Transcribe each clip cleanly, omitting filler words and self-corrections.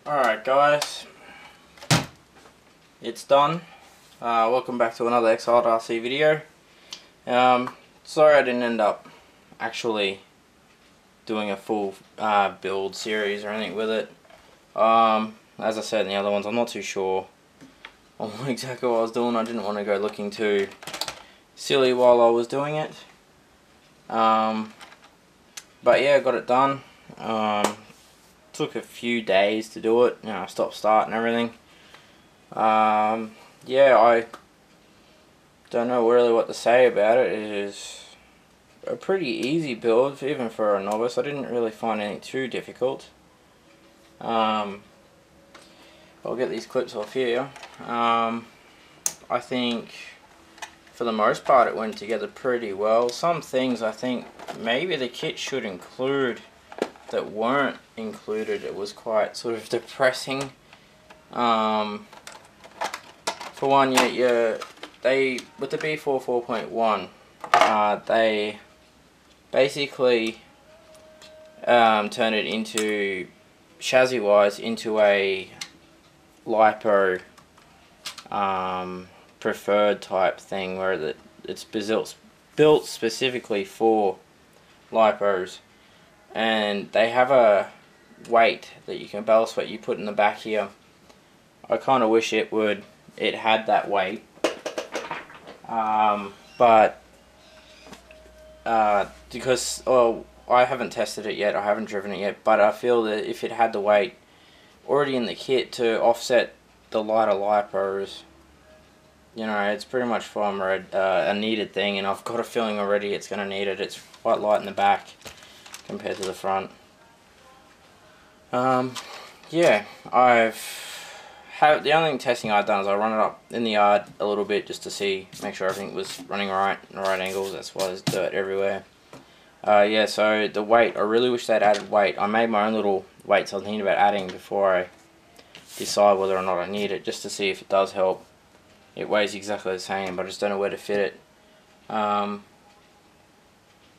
Alright guys, it's done. Welcome back to another Exiled RC video. Sorry I didn't end up actually doing a full build series or anything with it. As I said in the other ones, I'm not too sure on exactly what I was doing. I didn't want to go looking too silly while I was doing it. But yeah, I got it done. Took a few days to do it, stop start and everything. Yeah, I don't know really what to say about it. It is a pretty easy build, even for a novice. I didn't really find anything too difficult. I'll get these clips off here. I think for the most part it went together pretty well. Some things I think maybe the kit should include that weren't included. It was quite sort of depressing. For one, they with the B44.1, they basically turned it into chassis wise into a lipo preferred type thing, where it's built specifically for lipos. And they have a weight that you can ballast weight you put in the back here. I kind of wish it had that weight, but because I haven't tested it yet, I haven't driven it yet, but I feel that if it had the weight already in the kit to offset the lighter lipos, it's pretty much from a needed thing, and I've got a feeling already it's going to need it. It's quite light in the back compared to the front. Yeah, the only testing I've done is I run it up in the yard a little bit just to make sure everything was running right in the right angles. That's why there's dirt everywhere. Yeah, so the weight, I really wish they'd added weight. I made my own little weights I was thinking about adding before I decide whether or not I need it, just to see if it does help. It weighs exactly the same, but I just don't know where to fit it.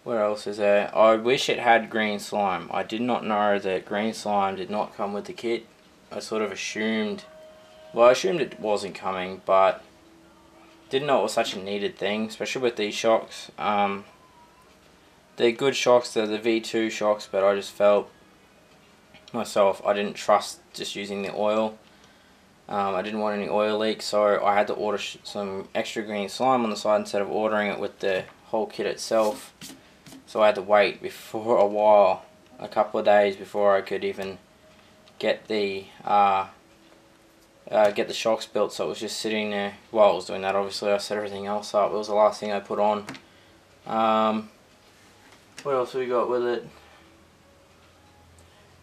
What else is there? I wish it had green slime. I did not know that green slime did not come with the kit. I sort of assumed, well, I assumed it wasn't coming, but didn't know it was such a needed thing, especially with these shocks. They're good shocks, they're the V2 shocks, but I just felt myself, I didn't trust just using the oil. I didn't want any oil leaks, so I had to order some extra green slime on the side instead of ordering it with the whole kit itself. So I had to wait for a while, a couple of days, before I could even get the shocks built. So it was just sitting there while I was doing that. Obviously I set everything else up. It was the last thing I put on. What else have we got with it?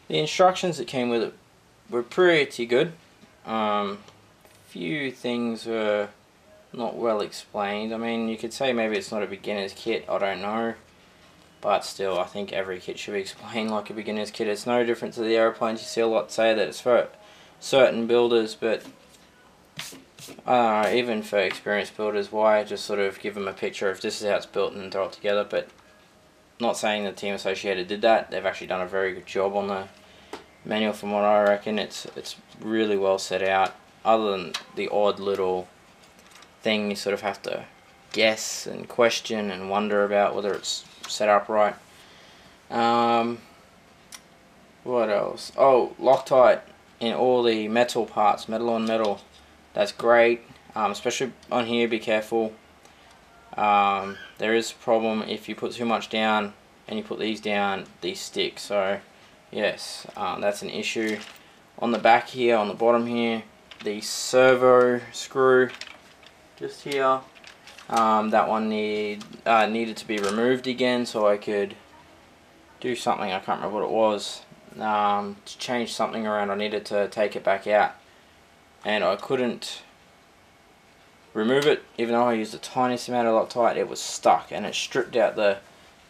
The instructions that came with it were pretty good. Few things were not well explained. I mean, you could say maybe it's not a beginner's kit, I don't know. But still, I think every kit should be explained like a beginner's kit. It's no different to the aeroplanes. You see a lot say that it's for certain builders, but even for experienced builders, why just sort of give them a picture of this is how it's built and throw it together? But not saying the Team Associated did that. They've actually done a very good job on the manual, from what I reckon. It's really well set out, other than the odd little thing you sort of have to guess and question and wonder about whether it's set up right. What else? Oh, Loctite in all the metal parts, metal on metal. That's great. Especially on here, be careful. There is a problem if you put too much down and you put these down, these stick. So yes, that's an issue. On the back here, on the bottom here, the servo screw just here, that one needed to be removed again, so I could do something, I can't remember what it was, to change something around. I needed to take it back out, and I couldn't remove it, even though I used the tiniest amount of Loctite. It was stuck, and it stripped out the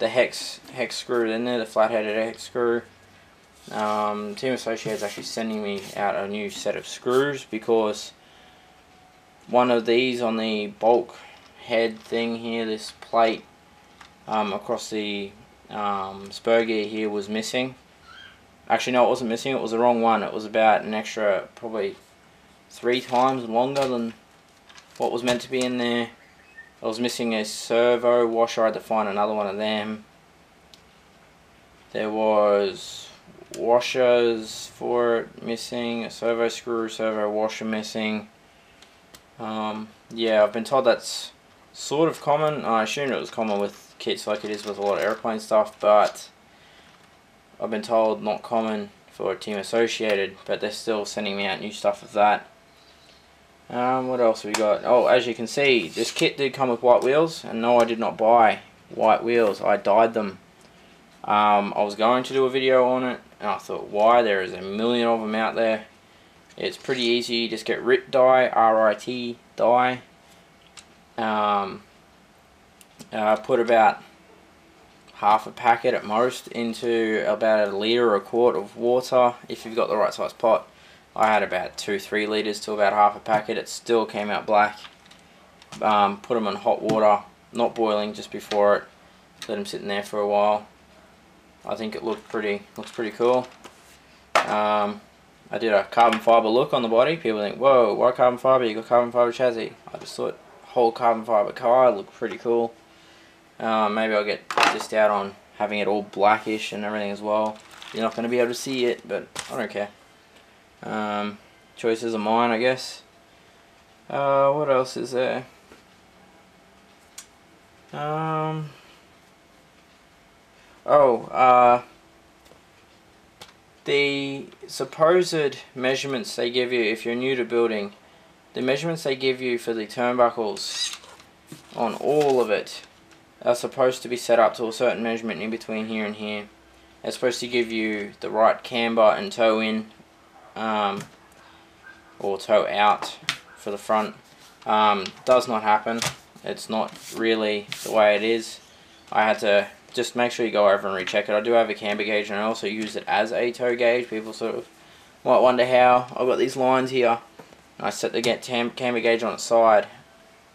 hex screw in there, the flat-headed hex screw. Team Associated is actually sending me out a new set of screws, because one of these on the bulk head thing here, this plate across the spur gear here was missing. Actually, no, it wasn't missing. It was the wrong one. It was about an extra, probably 3 times longer than what was meant to be in there. I was missing a servo washer. I had to find another one of them. There was washers for it missing, a servo screw, servo washer missing. Yeah, I've been told that's sort of common. I assumed it was common with kits like it is with a lot of airplane stuff, but I've been told not common for Team Associated, but they're still sending me out new stuff with that. What else have we got? Oh, as you can see, this kit did come with white wheels, and no, I did not buy white wheels. I dyed them. I was going to do a video on it, and I thought, why? There is a million of them out there. It's pretty easy. You just get RIT dye, R-I-T dye. Put about half a packet at most into about a litre or a quart of water if you've got the right size pot. I had about 2-3 litres to about half a packet. It still came out black. Put them in hot water, not boiling, just before it. Let them sit in there for a while. I think it looks pretty cool. I did a carbon fibre look on the body. People think, whoa, why carbon fibre? You got carbon fibre chassis. I just thought whole carbon fibre car looked pretty cool. Maybe I'll get just out on having it all blackish and everything as well. You're not going to be able to see it, but I don't care. Choices are mine, I guess. What else is there? The supposed measurements they give you if you're new to building, the measurements they give you for the turnbuckles on all of it are supposed to be set up to a certain measurement in between here and here. They're supposed to give you the right camber and toe in, or toe out for the front. Does not happen. It's not really the way it is. I had to just make sure you go over and recheck it. I do have a camber gauge, and I also use it as a toe gauge. People sort of might wonder how. I've got these lines here. I set the camber gauge on its side,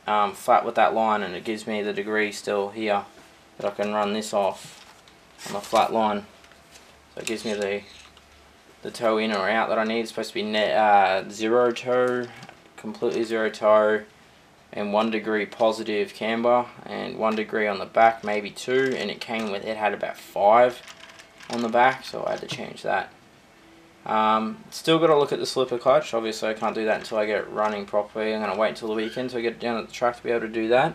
flat with that line, and it gives me the degree still here that I can run this off on the flat line. So it gives me the toe in or out that I need. It's supposed to be 0 toe, completely 0 toe, and 1 degree positive camber, and 1 degree on the back, maybe 2, and it had about 5 on the back, so I had to change that. Still got to look at the slipper clutch. Obviously I can't do that until I get it running properly. I'm going to wait until the weekend to get it down at the track to be able to do that.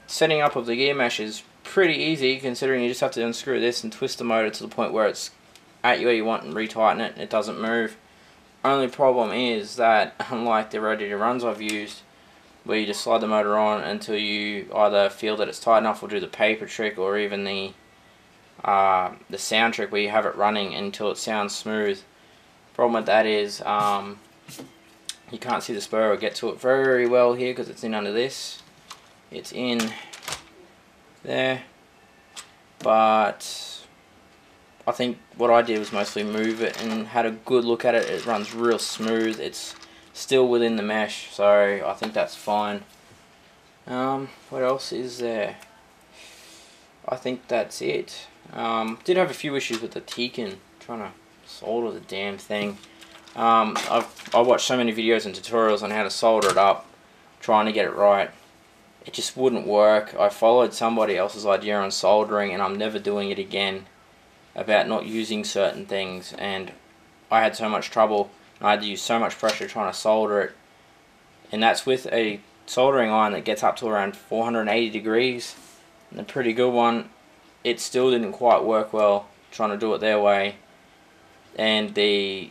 Setting up of the gear mesh is pretty easy, considering you just have to unscrew this and twist the motor to the point where it's at where you want and retighten it, and it doesn't move. Only problem is that, unlike the ready to runs I've used, where you just slide the motor on until you either feel that it's tight enough or do the paper trick, or even the sound trick where you have it running until it sounds smooth. Problem with that is you can't see the spur or get to it very well here because it's in under this. It's in there, but I think what I did was mostly move it and had a good look at it. It runs real smooth. It's still within the mesh, so I think that's fine. What else is there? I think that's it. Did have a few issues with the Tekin, trying to solder the damn thing. I watched so many videos and tutorials on how to solder it up, trying to get it right. It just wouldn't work. I followed somebody else's idea on soldering, and I'm never doing it again, about not using certain things, and I had so much trouble, and I had to use so much pressure trying to solder it, and that's with a soldering iron that gets up to around 480 degrees, and a pretty good one. It still didn't quite work well trying to do it their way, and the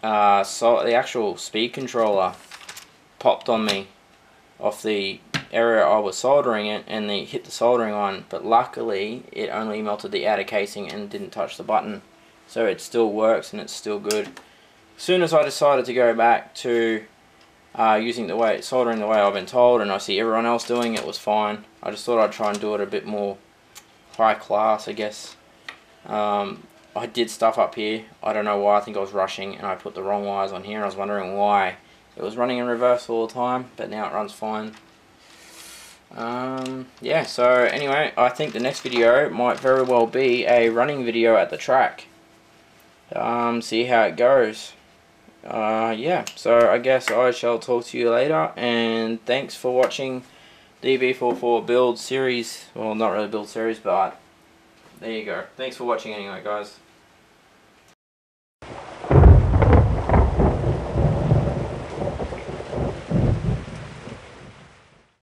actual speed controller popped on me off the area I was soldering it, and they hit the soldering iron, but luckily it only melted the outer casing and didn't touch the button, so it still works and it's still good. As soon as I decided to go back to soldering the way I've been told, and I see everyone else doing it, was fine. I just thought I'd try and do it a bit more high class, I guess. I did stuff up here. I don't know why. I think I was rushing and I put the wrong wires on here, and I was wondering why it was running in reverse all the time, but now it runs fine. Yeah, so anyway, I think the next video might very well be a running video at the track. See how it goes. Yeah, so I guess I shall talk to you later, and thanks for watching the B44 build series. Well, not really build series, but there you go. Thanks for watching anyway, guys.